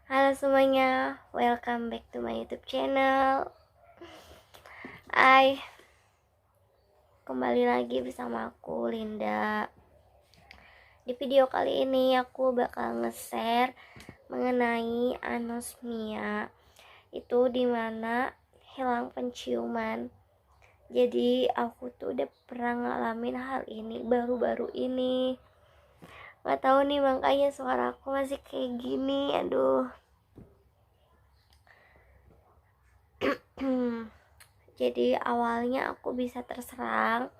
Halo semuanya, welcome back to my YouTube channel. Hai, kembali lagi bersama aku Linda. Di video kali ini aku bakal nge-share mengenai anosmia. Itu dimana hilang penciuman. Jadi aku tuh udah pernah ngalamin hal ini baru-baru ini. Gak tahu nih, makanya suara aku masih kayak gini. Aduh. Jadi awalnya aku bisa terserang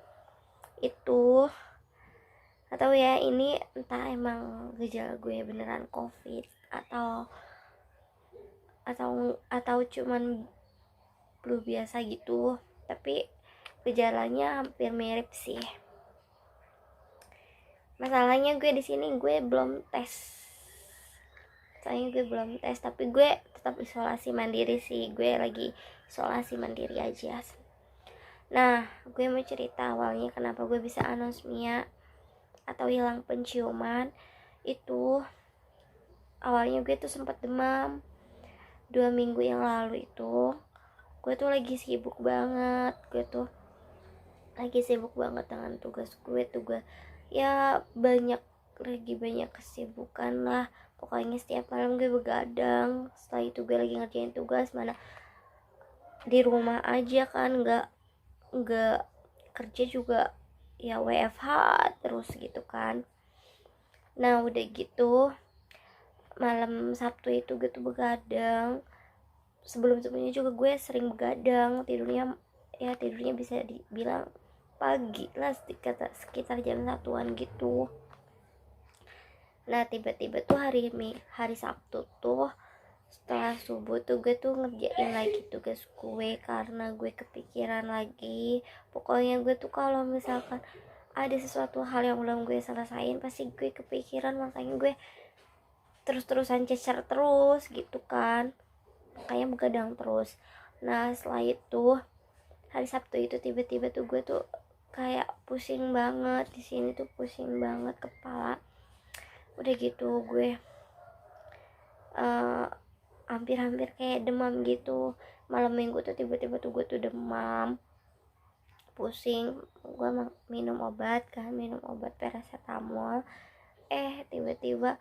itu, atau ya ini entah emang gejala gue beneran COVID atau cuman flu biasa gitu, tapi gejalanya hampir mirip sih. Masalahnya gue di sini gue belum tes. Tapi gue tetap isolasi mandiri sih. Gue lagi isolasi mandiri aja. Nah, gue mau cerita awalnya kenapa gue bisa anosmia atau hilang penciuman. Itu awalnya gue tuh sempat demam 2 minggu yang lalu. Itu gue tuh lagi sibuk banget dengan tugas gue, ya banyak kesibukan lah. Pokoknya setiap malam gue begadang. Setelah itu gue lagi ngerjain tugas, mana di rumah aja kan, nggak kerja juga, ya WFH terus gitu kan. Nah udah gitu malam Sabtu itu gue tuh begadang. Sebelumnya juga gue sering begadang, tidurnya bisa dibilang pagi lah, sekitar jam 1-an gitu. Nah tiba-tiba tuh hari Sabtu tuh setelah subuh tuh gue tuh ngerjain lagi tugas gue karena gue kepikiran lagi. Pokoknya gue tuh kalau misalkan ada sesuatu hal yang belum gue selesain pasti gue kepikiran, makanya gue terus-terusan cecer terus gitu kan, makanya begadang terus. Nah setelah itu hari Sabtu itu tiba-tiba tuh gue tuh kayak pusing banget di sini tuh, pusing banget kepala. Udah gitu gue hampir-hampir kayak demam gitu. Malam minggu tuh tiba-tiba tuh gue tuh demam, pusing. Gue minum obat paracetamol. Tiba-tiba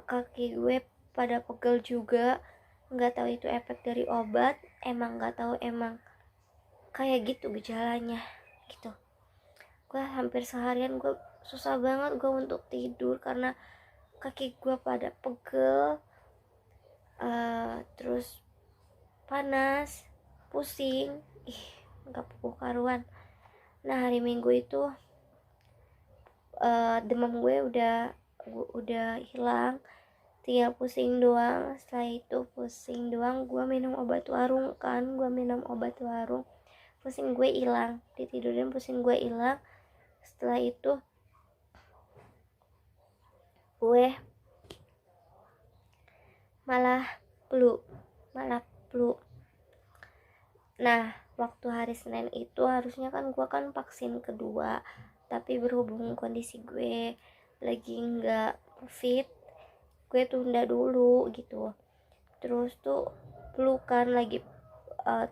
kaki gue pada pegel juga. Nggak tahu itu efek dari obat, nggak tahu emang kayak gitu gejalanya gitu. Gue hampir seharian gue susah banget gue untuk tidur karena kaki gue pada pegel, terus panas, pusing, nggak karuan. Nah hari Minggu itu demam gue udah hilang, tinggal pusing doang. Setelah itu pusing doang, gue minum obat warung, pusing gue hilang, ditidurin pusing gue hilang. Setelah itu gue malah flu. Nah waktu hari Senin itu harusnya kan gue kan vaksin kedua, tapi berhubung kondisi gue lagi nggak fit, gue tunda dulu gitu. Terus tuh flu kan lagi,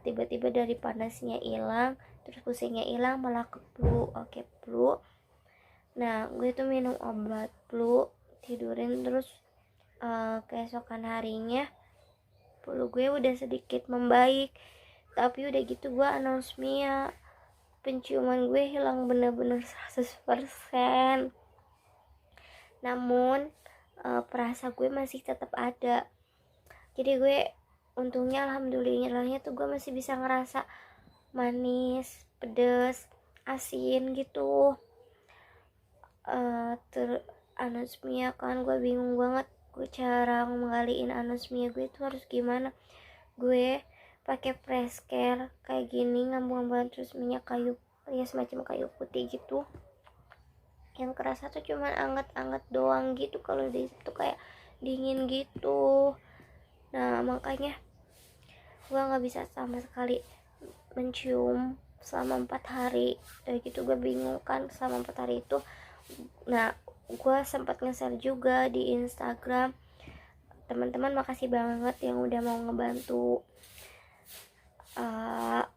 tiba-tiba dari panasnya hilang, terus pusingnya hilang, malah ke flu. Flu. Nah gue tuh minum obat flu, tidurin, terus keesokan harinya flu gue udah sedikit membaik. Tapi udah gitu gue anosmia, penciuman gue hilang bener-bener 100%. Namun perasa gue masih tetap ada. Jadi gue untungnya, alhamdulillahnya tuh gue masih bisa ngerasa manis, pedes, asin gitu. Anosmia kan gue bingung banget gue cara menggaliin anosmia gue itu harus gimana. Gue pakai fresh care kayak gini, ngambang-ngambang, terus minyak kayu, ya semacam kayu putih gitu. Yang kerasa tuh cuman anget-anget doang gitu, kalau di situ kayak dingin gitu. Nah makanya gue nggak bisa sama sekali mencium selama 4 hari. Dari gitu gue bingung kan selama 4 hari itu. Nah gue sempat nge-share juga di Instagram teman-teman makasih banget yang udah mau ngebantu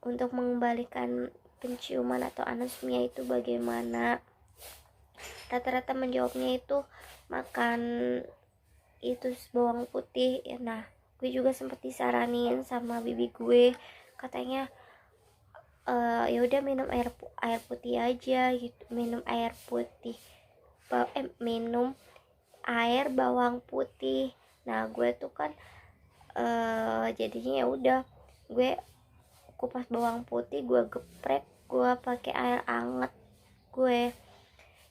untuk mengembalikan penciuman atau anosmia itu bagaimana. Rata-rata menjawabnya itu makan itu bawang putih ya. Nah, gue juga sempat disaranin sama bibi gue, katanya ya udah minum air putih aja gitu, minum air putih minum air bawang putih. Nah gue tuh kan jadinya ya udah gue kupas bawang putih, gue geprek, gue pakai air anget, gue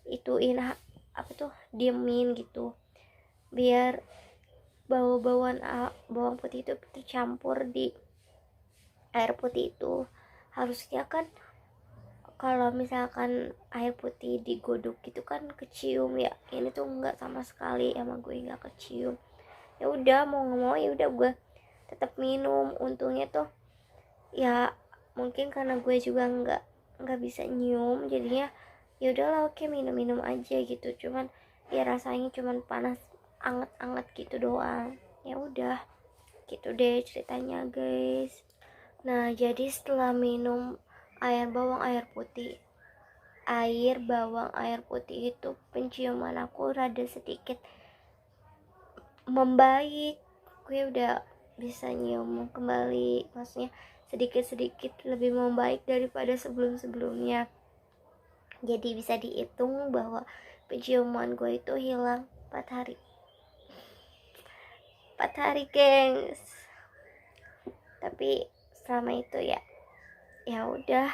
ituin apa tuh, diemin gitu biar bawaan bawang putih itu tercampur di air putih itu. Harusnya kan kalau misalkan air putih digodok gitu kan kecium ya, ini tuh enggak sama sekali, emang gue nggak kecium. Ya udah mau nggak mau ya udah gue tetap minum. Untungnya tuh ya mungkin karena gue juga nggak bisa nyium, jadinya ya udahlah oke minum aja gitu. Cuman ya rasanya cuman panas anget gitu doang. Ya udah gitu deh ceritanya guys. Nah jadi setelah minum air bawang air putih itu penciuman aku rada sedikit membaik. Gue udah bisa nyium kembali, maksudnya sedikit-sedikit lebih membaik daripada sebelum-sebelumnya. Jadi bisa dihitung bahwa penciuman gue itu hilang 4 hari. 4 hari gengs. Tapi selama itu ya udah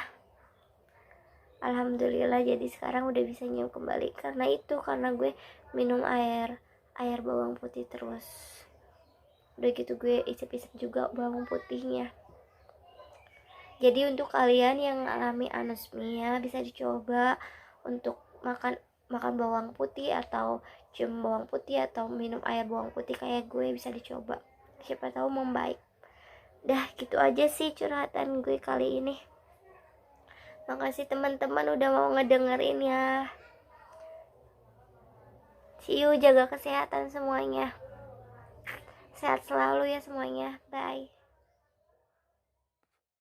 alhamdulillah, jadi sekarang udah bisa nyium kembali. Karena gue minum air bawang putih terus. Udah gitu gue isep-isep juga bawang putihnya. Jadi untuk kalian yang alami anosmia bisa dicoba untuk makan bawang putih atau cium bawang putih atau minum air bawang putih kayak gue, bisa dicoba. Siapa tahu membaik. Dah gitu aja sih curhatan gue kali ini. Makasih teman-teman udah mau ngedengerin ya. See you, jaga kesehatan semuanya. Sehat selalu ya semuanya. Bye.